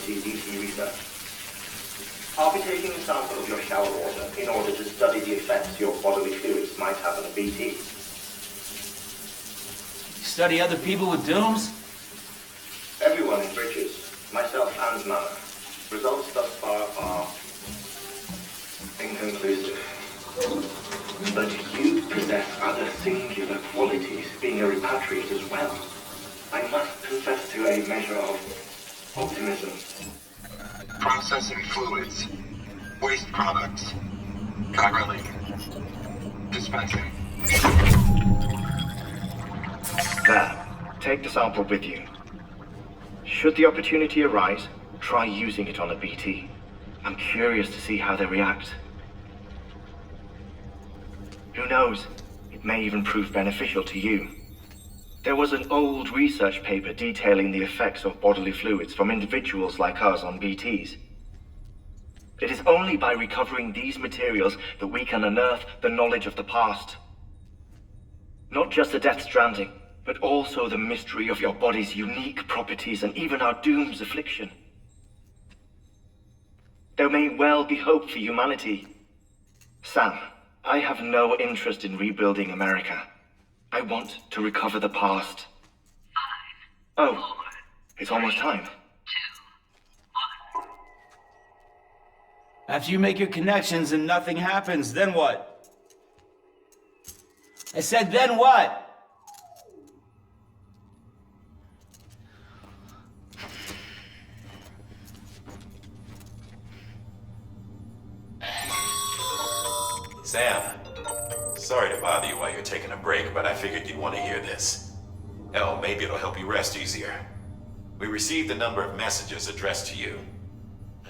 facility BT research. I'll be taking a sample of your shower water in order to study the effects your bodily fluids might have on a BT. Study other people with dooms? Everyone in Bridges, myself and Mana. Results thus far are inconclusive. But you possess other singular qualities, being a repatriate as well. I must confess to a measure of optimism. Processing fluids. Waste products. Chirally. Dispensing. There. Take the sample with you. Should the opportunity arise, try using it on a BT. I'm curious to see how they react. Who knows? It may even prove beneficial to you. There was an old research paper detailing the effects of bodily fluids from individuals like us on BTs. It is only by recovering these materials that we can unearth the knowledge of the past. Not just the Death Stranding, but also the mystery of your body's unique properties and even our doom's affliction. There may well be hope for humanity. Sam, I have no interest in rebuilding America. I want to recover the past. 5, Oh, 4, it's almost time. 2, 1. After you make your connections and nothing happens, then what? I said, then what? Sam, sorry to bother you while you're taking a break, but I figured you'd want to hear this. Hell, maybe it'll help you rest easier. We received a number of messages addressed to you.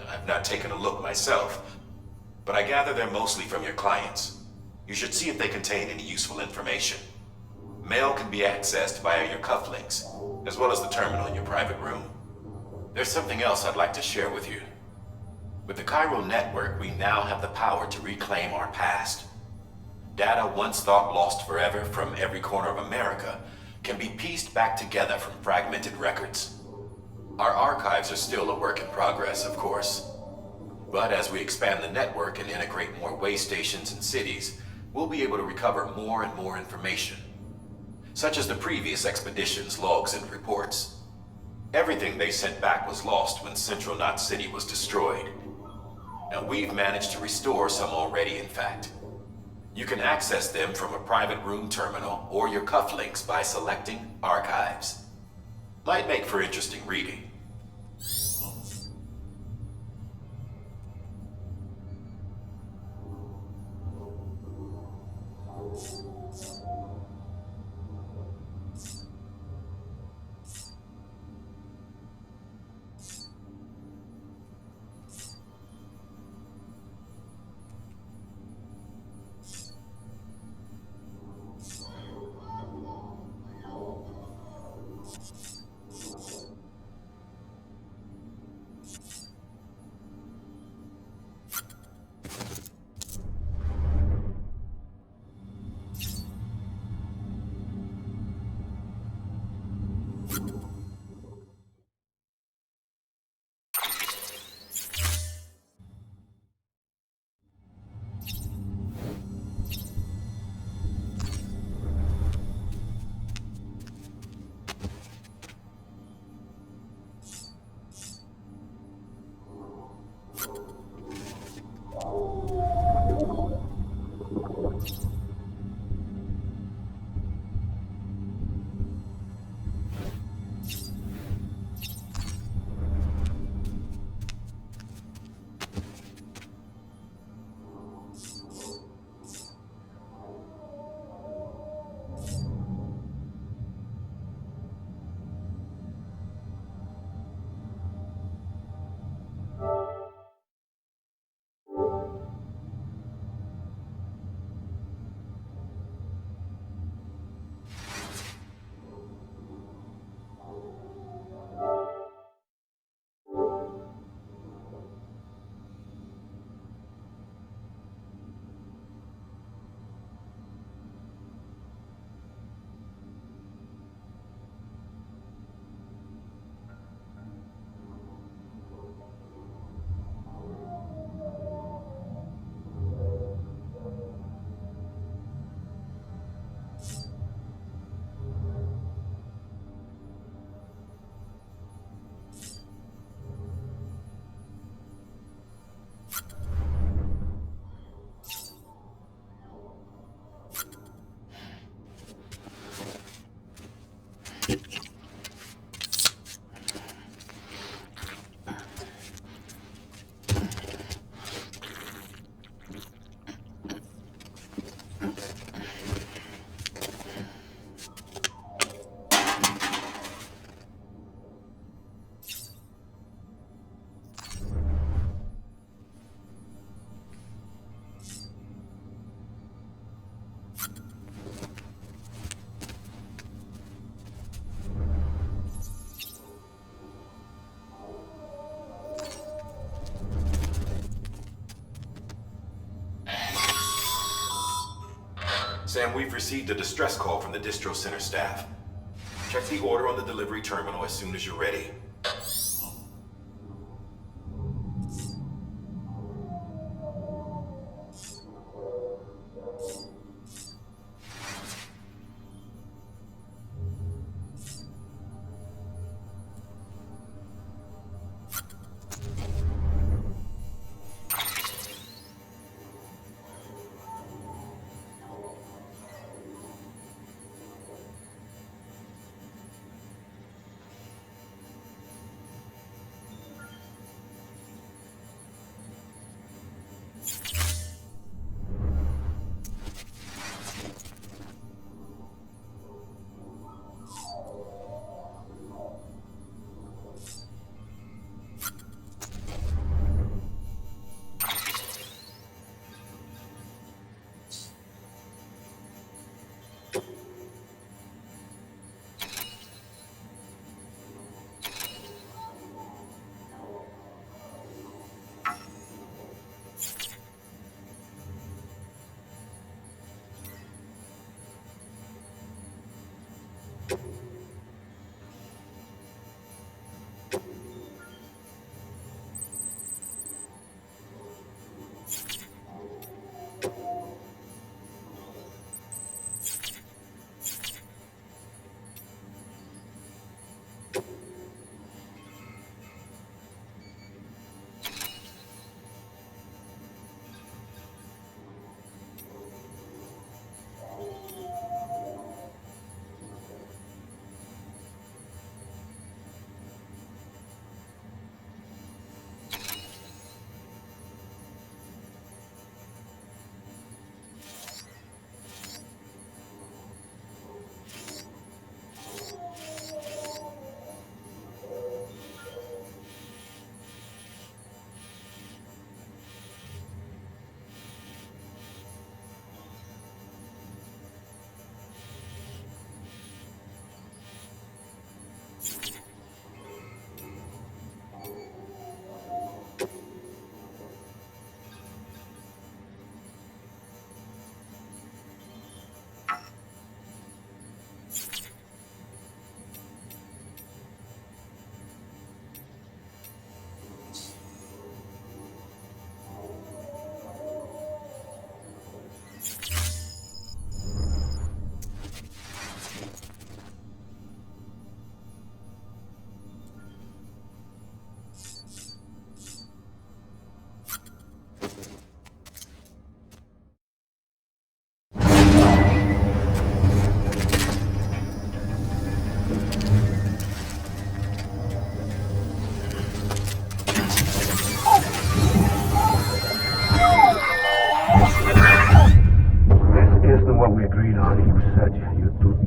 I've not taken a look myself, but I gather they're mostly from your clients. You should see if they contain any useful information. Mail can be accessed via your cufflinks, as well as the terminal in your private room. There's something else I'd like to share with you. With the chiral network, we now have the power to reclaim our past. Data once thought lost forever from every corner of America can be pieced back together from fragmented records. Our archives are still a work in progress, of course. But as we expand the network and integrate more way stations and cities, we'll be able to recover more and more information, such as the previous expedition's logs and reports. Everything they sent back was lost when Central Knot City was destroyed. Now we've managed to restore some already, in fact. You can access them from a private room terminal or your cufflinks by selecting Archives. Might make for interesting reading. Sam, we've received a distress call from the distro center staff. Check the order on the delivery terminal as soon as you're ready.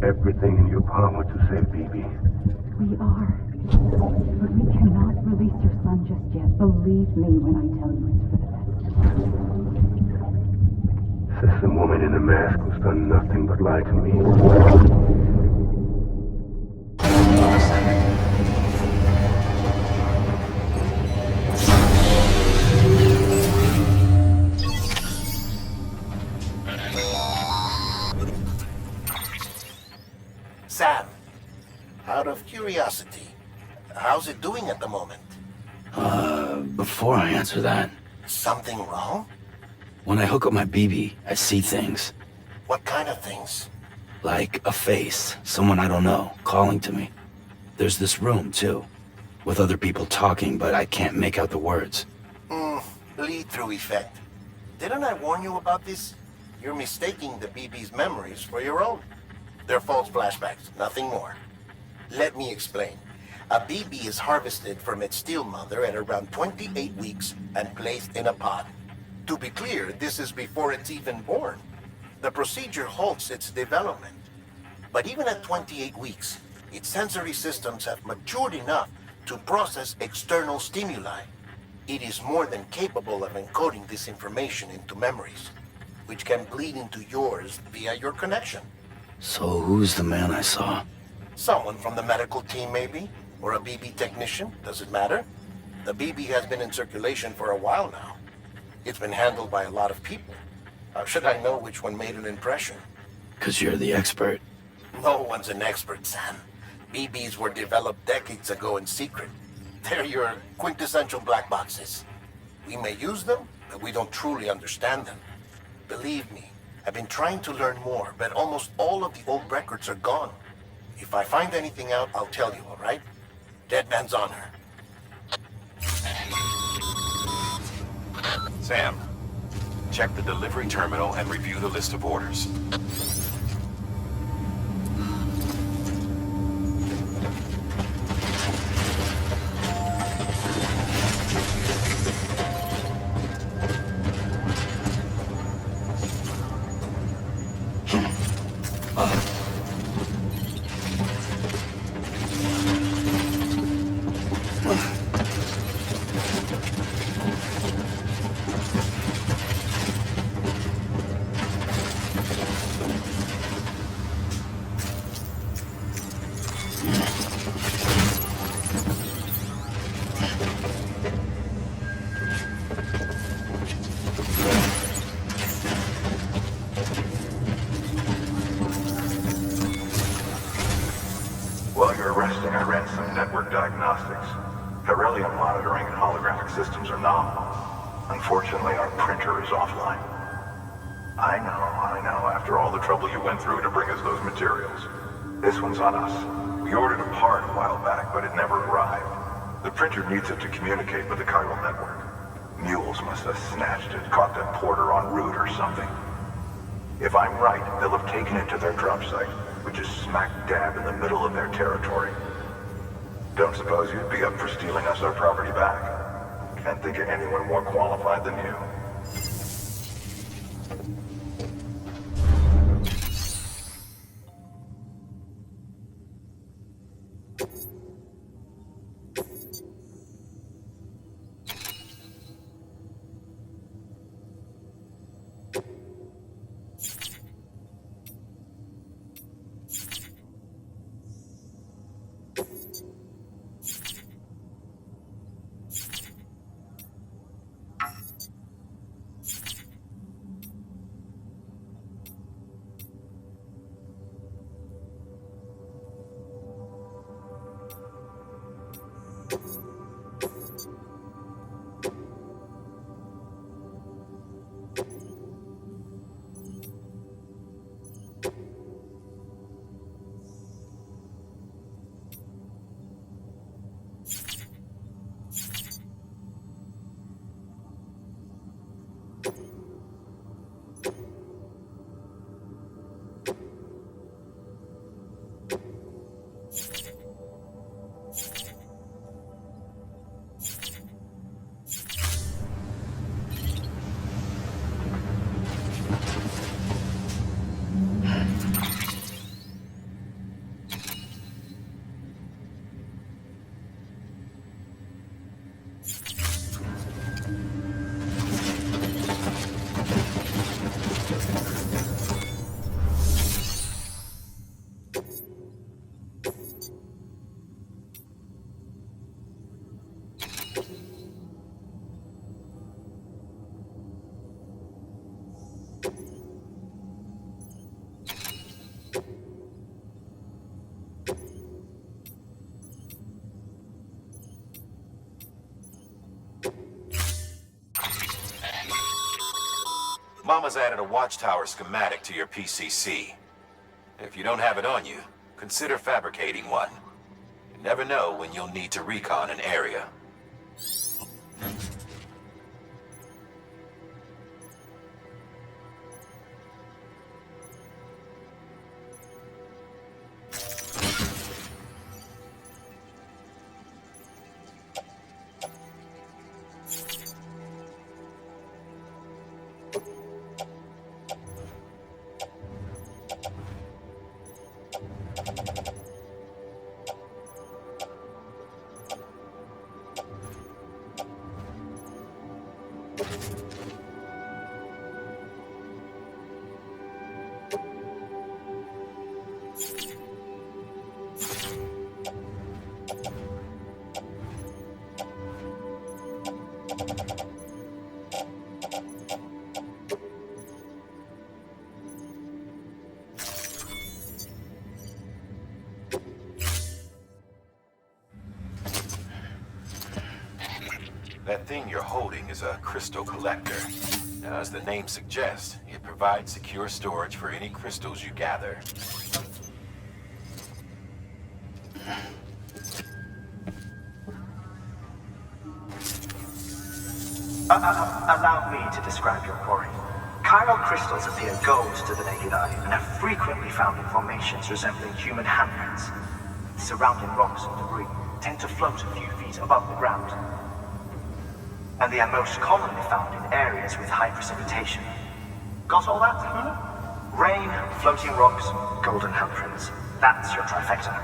everything in your power to save BB. We are. But we cannot release your son just yet. Believe me when I tell you it's for the best. Sister woman in a mask who's done nothing but lie to me. Sam, out of curiosity, how's it doing at the moment? Before I answer that, Something wrong? when I hook up my BB, I see things. What kind of things? Like a face, someone I don't know, calling to me. There's this room, too, with other people talking, but I can't make out the words. Lead-through effect. Didn't I warn you about this? You're mistaking the BB's memories for your own. They're false flashbacks, nothing more. Let me explain. A BB is harvested from its steel mother at around 28 weeks and placed in a pod. To be clear, this is before it's even born. The procedure halts its development. But even at 28 weeks, its sensory systems have matured enough to process external stimuli. It is more than capable of encoding this information into memories, which can bleed into yours via your connection. So who's the man I saw? Someone from the medical team, maybe? Or a BB technician? Does it matter? The BB has been in circulation for a while now. It's been handled by a lot of people. How should I know which one made an impression? Because you're the expert. No one's an expert, Sam. BBs were developed decades ago in secret. They're your quintessential black boxes. We may use them, but we don't truly understand them. Believe me, I've been trying to learn more, but almost all of the old records are gone. If I find anything out, I'll tell you, all right? Dead man's honor. Sam, check the delivery terminal and review the list of orders. While you're resting, I ran some network diagnostics. Beryllium monitoring and holographic systems are nominal. Unfortunately, our printer is offline. I know, after all the trouble you went through to bring us those materials. This one's on us. We ordered a part a while back, but it never arrived. The printer needs it to communicate with the chiral network. Mules must have snatched it, caught that porter en route or something. If I'm right, they'll have taken it to their drop site, which is smack dab in the middle of their territory. Don't suppose you'd be up for stealing us our property back? Can't think of anyone more qualified than you. Mama's added a watchtower schematic to your PCC. If you don't have it on you, consider fabricating one. You never know when you'll need to recon an area. That thing you're holding is a crystal collector. Now, as the name suggests, it provides secure storage for any crystals you gather. Allow me to describe your quarry. Chiral crystals appear gold to the naked eye and are frequently found in formations resembling human handprints. Surrounding rocks and debris tend to float a few feet above the ground. And they are most commonly found in areas with high precipitation. Got all that? Rain, floating rocks, golden handprints. That's your trifecta.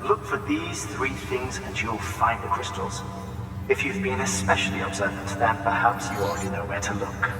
Look for these three things and you'll find the crystals. If you've been especially observant, then perhaps you already know where to look.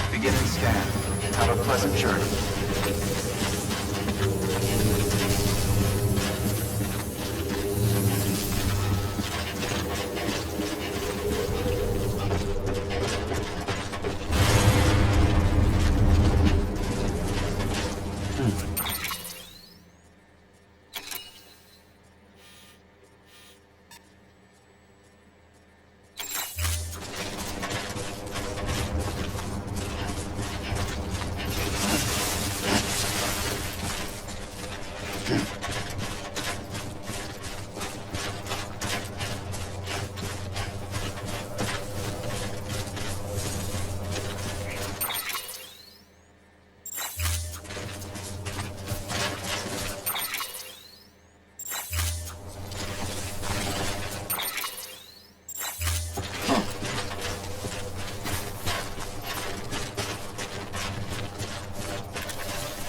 Beginning scan. Have a pleasant journey.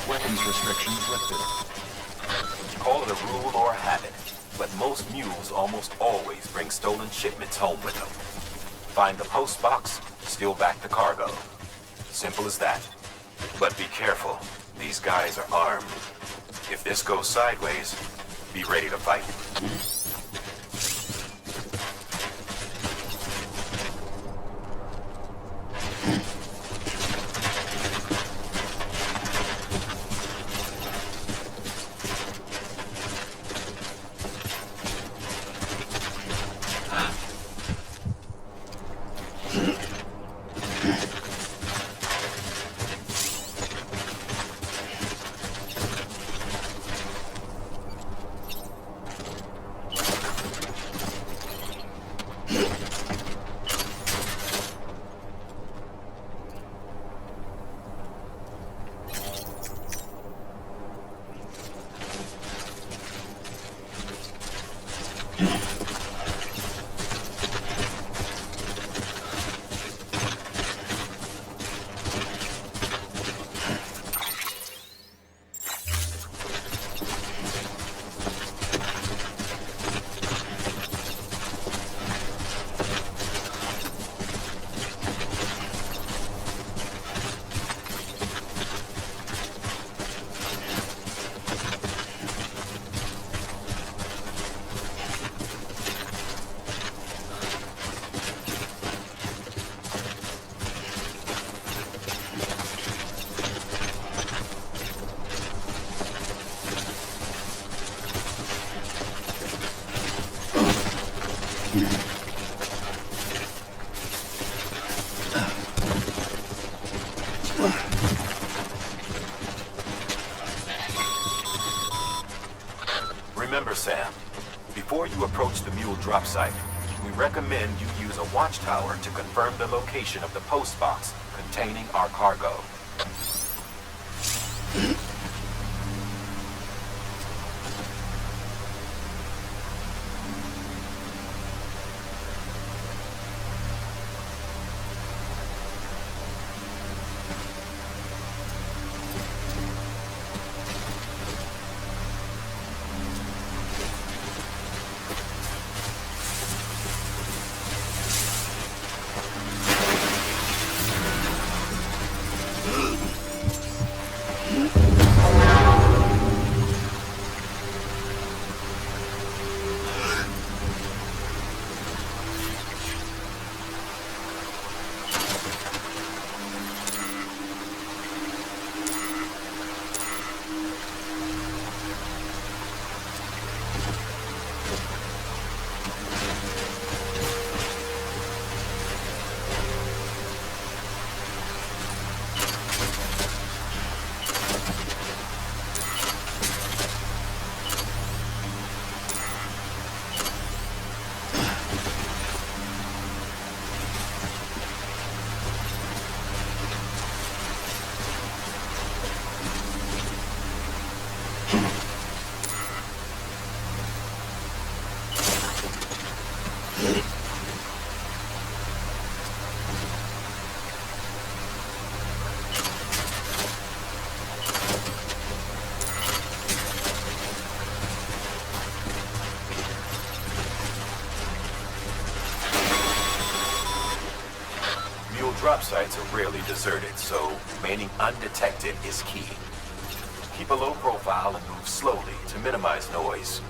Weapons restrictions lifted. Call it a rule or a habit, but most mules almost always bring stolen shipments home with them. Find the post box, steal back the cargo. Simple as that. But be careful. These guys are armed. If this goes sideways, be ready to fight. Remember, Sam, before you approach the mule drop site, we recommend you use a watchtower to confirm the location of the post box containing our cargo. Drop sites are rarely deserted, so remaining undetected is key. Keep a low profile and move slowly to minimize noise.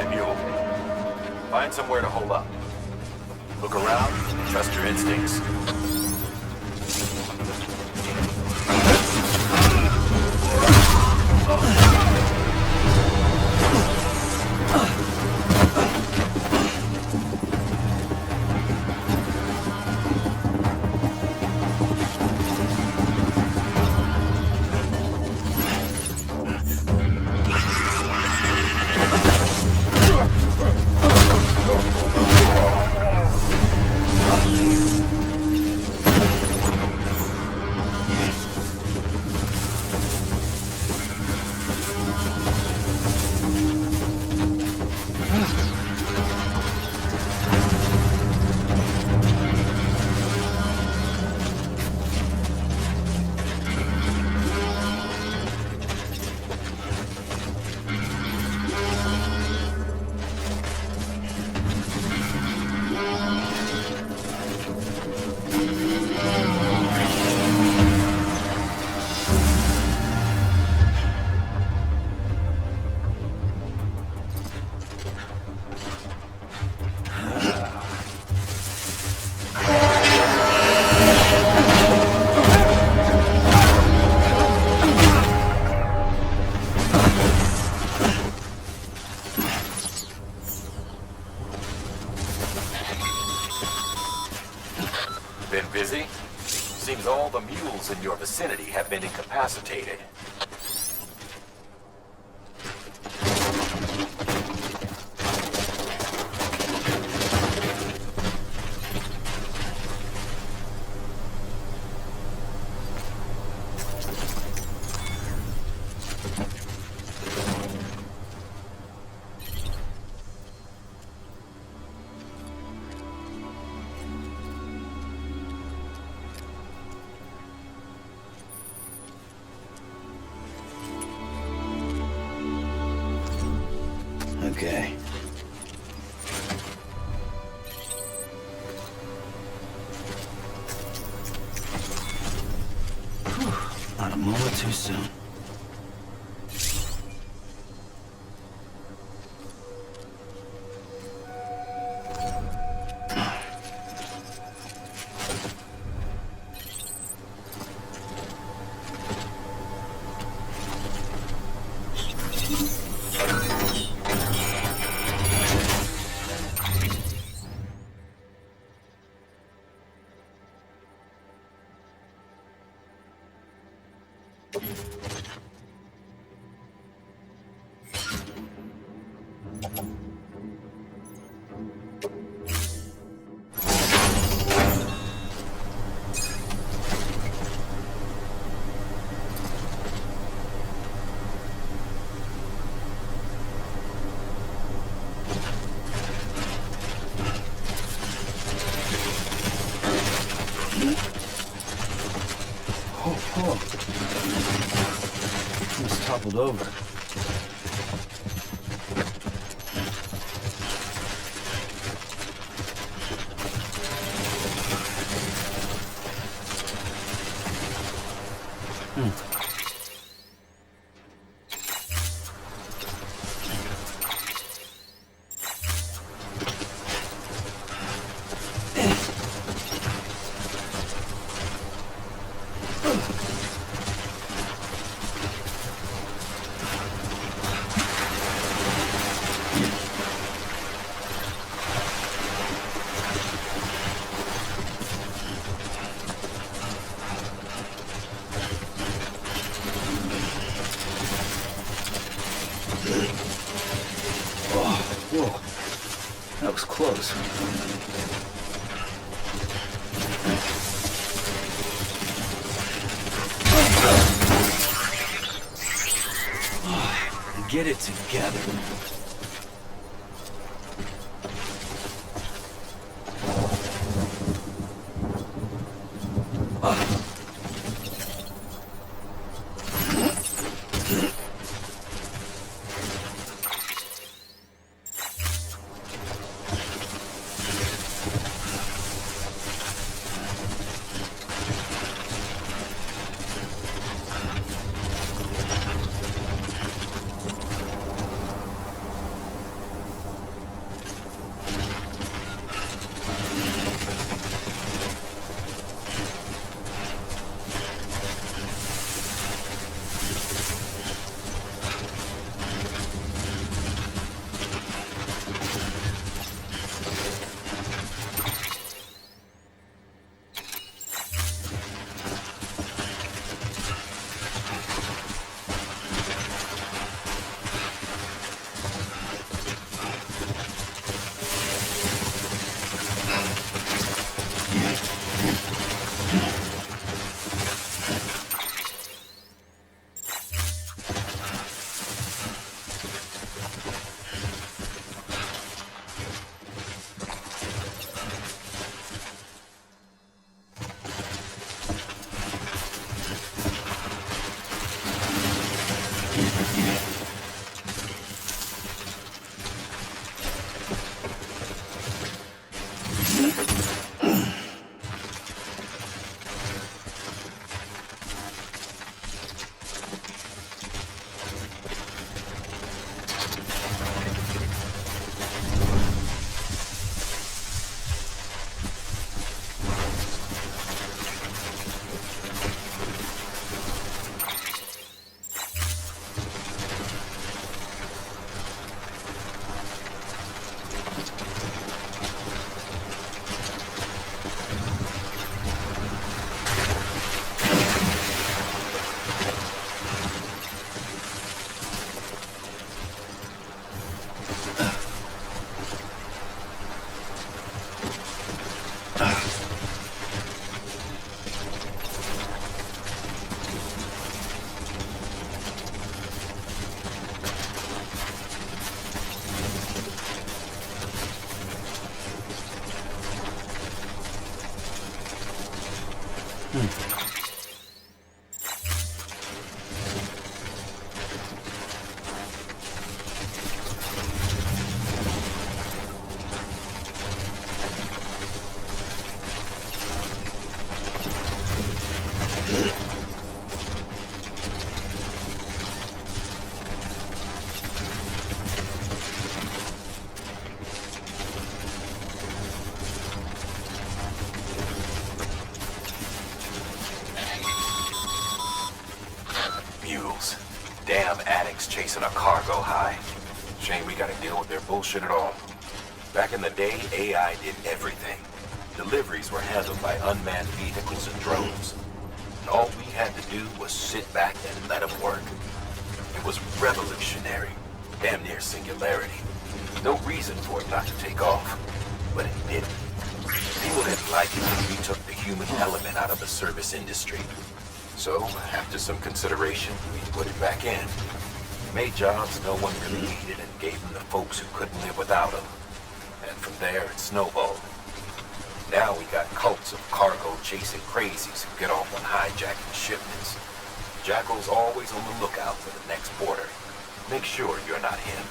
my mule. Find somewhere to hole up. Look around, trust your instincts. Been busy? Seems all the mules in your vicinity have been incapacitated. Okay. Whew, not a moment too soon. Almost toppled over. Whoa, that was close. Get it together. Damn addicts chasing a cargo high. Shame we gotta deal with their bullshit at all. Back in the day, AI did everything. Deliveries were handled by unmanned vehicles and drones. And all we had to do was sit back and let them work. It was revolutionary. Damn near singularity. No reason for it not to take off. But it didn't. People didn't like it when we took the human element out of the service industry. So, after some consideration, we put it back in. Made jobs no one really needed and gave them to folks who couldn't live without them. And from there, it snowballed. Now we got cults of cargo-chasing crazies who get off on hijacking shipments. Jackal's always on the lookout for the next border. Make sure you're not him.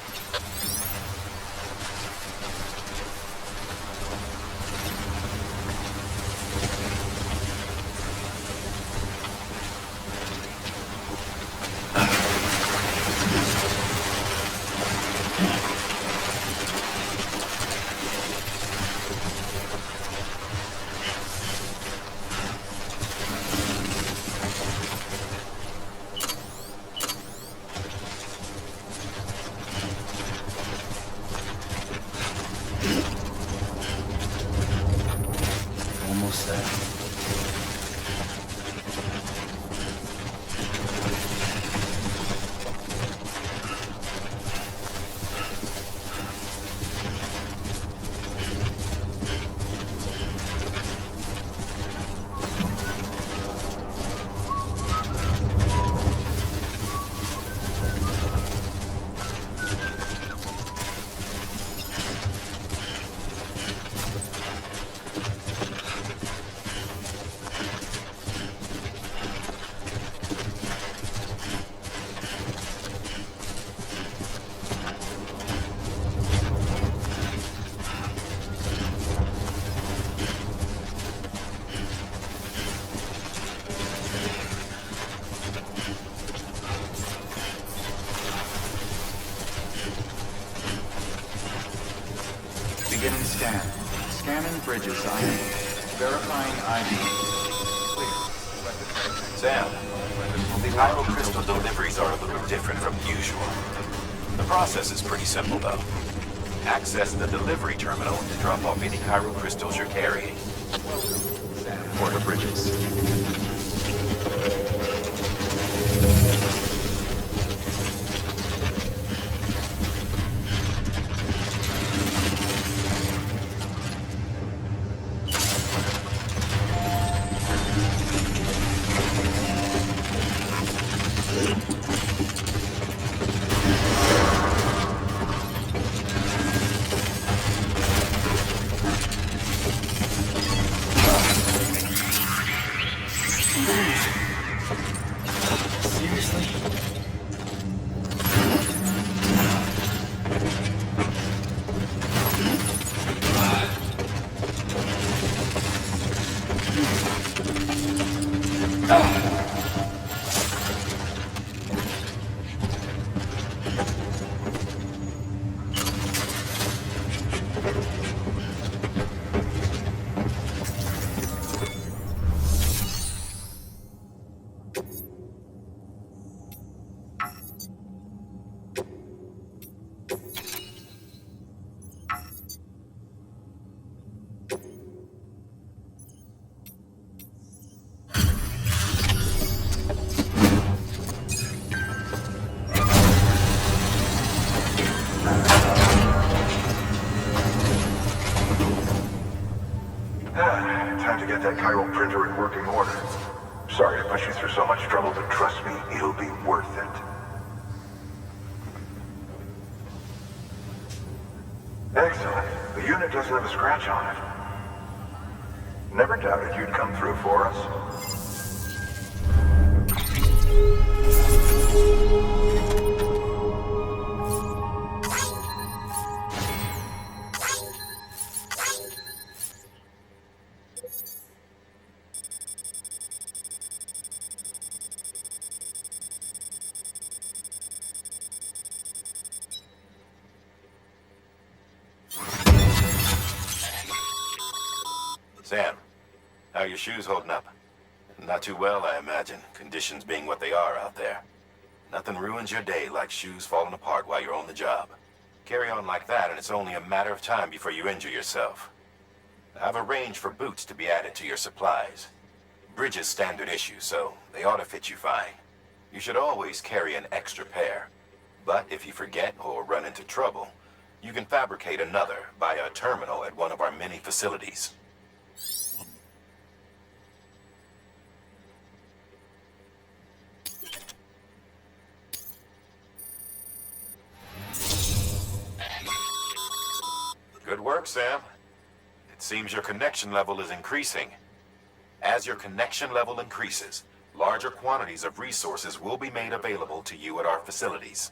Almost there. Beginning scan. Scanning bridges ID. Verifying ID. Clear. Sam, the Pyro crystal deliveries are a little different from usual. The process is pretty simple, though. Access the delivery terminal to drop off any Pyro crystals you're carrying. Porter Bridges. Time to get that chiral printer in working order. Sorry to put you through so much trouble, but trust me, it'll be worth it. Excellent. The unit doesn't have a scratch on it. Never doubted you'd come through for us. Sam, how are your shoes holding up? Not too well, I imagine, conditions being what they are out there. Nothing ruins your day like shoes falling apart while you're on the job. Carry on like that and it's only a matter of time before you injure yourself. I've arranged for boots to be added to your supplies. Bridges standard issue, so they ought to fit you fine. You should always carry an extra pair. But if you forget or run into trouble, you can fabricate another via a terminal at one of our many facilities. Good work, Sam. It seems your connection level is increasing. As your connection level increases, larger quantities of resources will be made available to you at our facilities.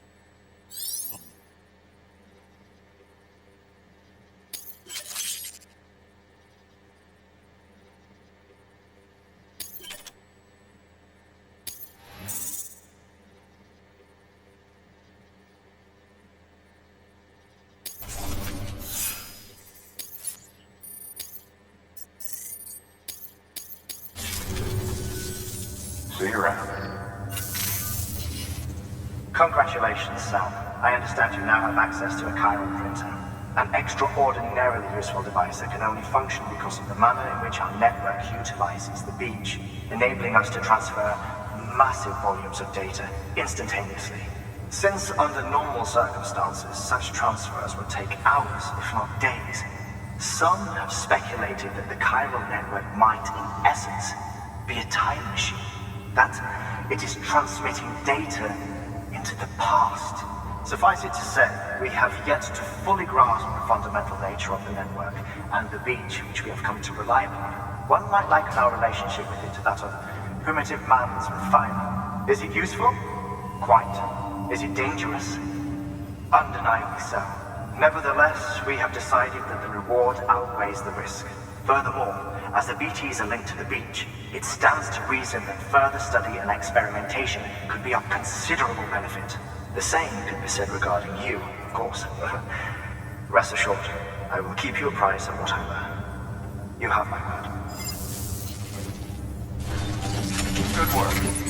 See you around. Congratulations, Sam. I understand you now have access to a chiral printer. An extraordinarily useful device that can only function because of the manner in which our network utilizes the beach, enabling us to transfer massive volumes of data instantaneously. Since under normal circumstances, such transfers would take hours, if not days, some have speculated that the chiral network might, in essence, be a time machine. That it is transmitting data into the past. Suffice it to say, we have yet to fully grasp the fundamental nature of the network and the beach which we have come to rely upon. One might liken our relationship with it to that of primitive man's with fire. Is it useful? Quite. Is it dangerous? Undeniably so. Nevertheless, we have decided that the reward outweighs the risk. Furthermore, as the BTs are linked to the beach, it stands to reason that further study and experimentation could be of considerable benefit. The same could be said regarding you, of course. Rest assured, I will keep you apprised of what I learn. You have my word. Good work.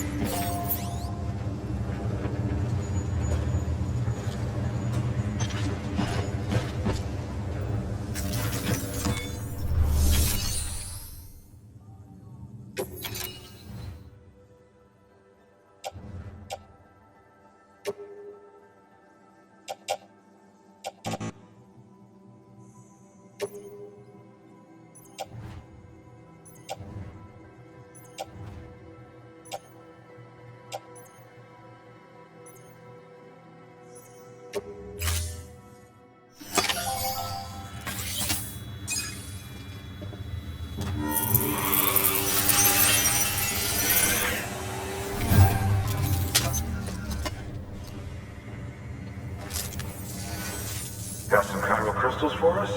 Got some chiral crystals for us?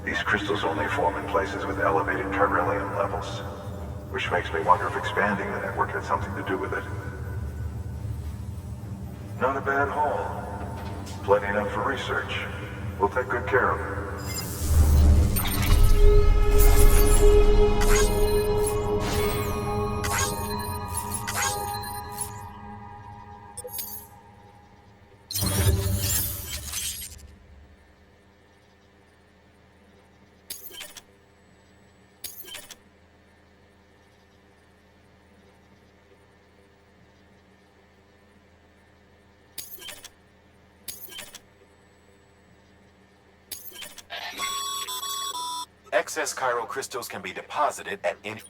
These crystals only form in places with elevated chiralium levels. Which makes me wonder if expanding the network had something to do with it. Not a bad haul. Plenty enough for research. We'll take good care of it. Excess chiral crystals can be deposited at any...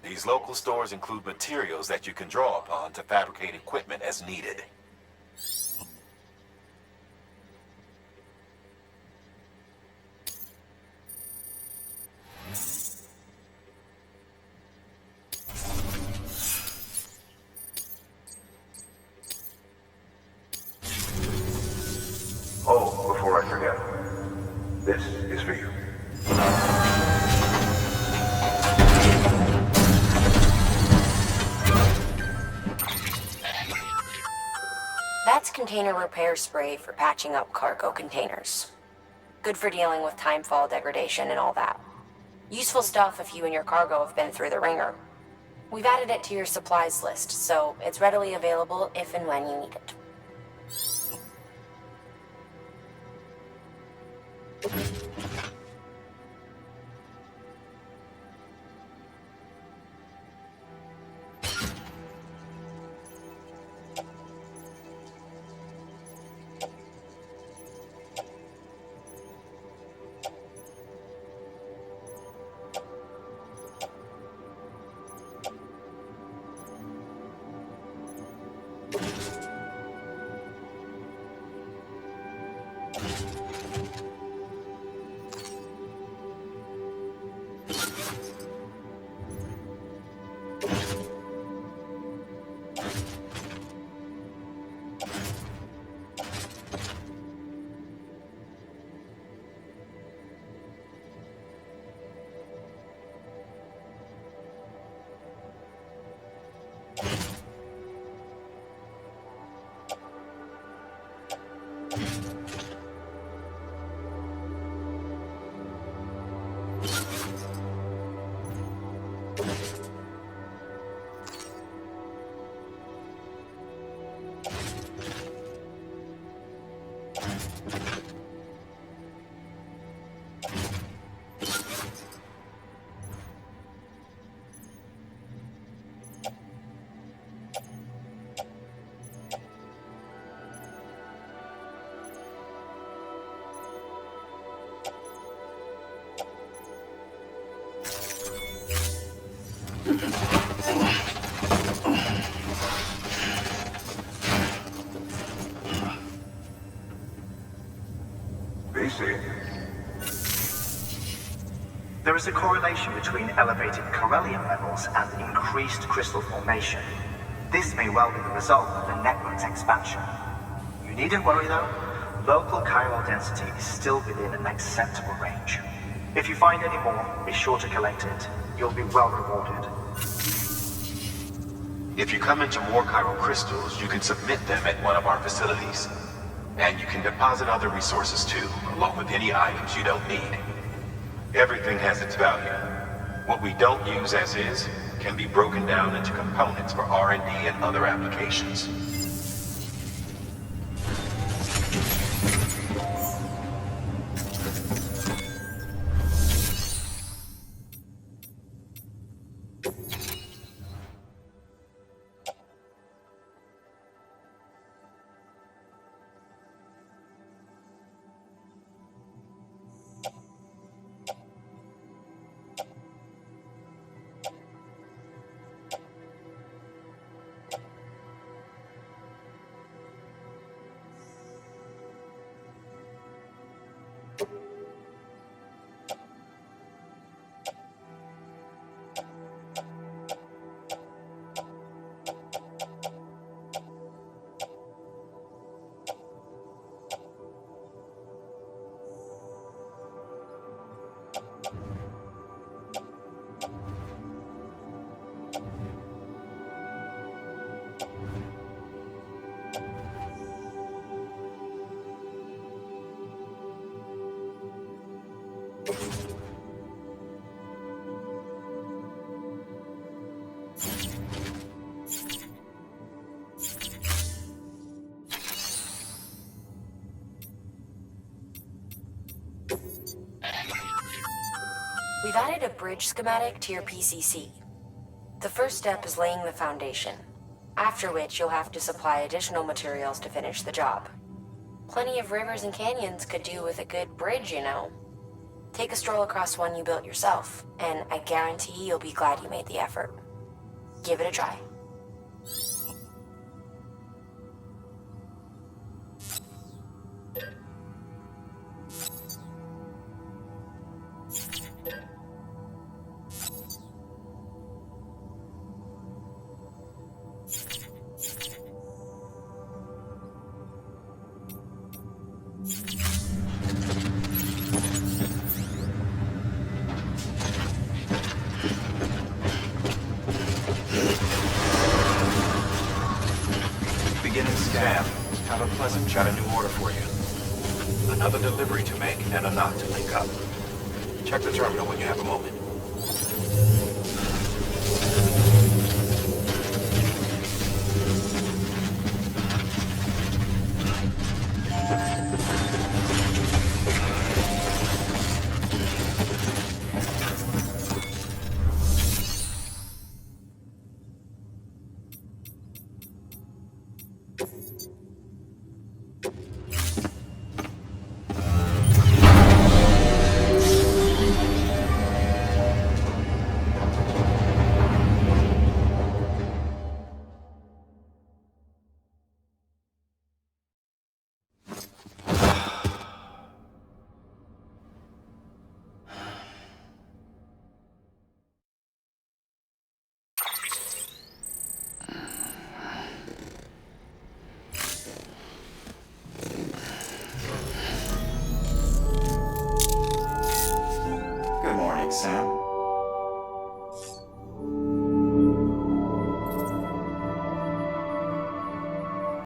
These local stores include materials that you can draw upon to fabricate equipment as needed. Oh, before I forget, this is for you. That's container repair spray for patching up cargo containers. Good for dealing with timefall degradation and all that. Useful stuff if you and your cargo have been through the ringer. We've added it to your supplies list, so it's readily available if and when you need it. There is a correlation between elevated corellium levels and increased crystal formation. This may well be the result of the network's expansion. You needn't worry though. Local chiral density is still within an acceptable range. If you find any more, be sure to collect it. You'll be well rewarded. If you come into more chiral crystals, you can submit them at one of our facilities. And you can deposit other resources too, along with any items you don't need. Everything has its value. What we don't use as is can be broken down into components for R&D and other applications. We've added a bridge schematic to your PCC. The first step is laying the foundation, after which you'll have to supply additional materials to finish the job. Plenty of rivers and canyons could do with a good bridge, you know. Take a stroll across one you built yourself, and I guarantee you'll be glad you made the effort. Give it a try. Sam, have a pleasant chat. A new order for you. Another delivery to make and a knot to link up. Check the terminal when you have a moment. Good morning, Sam.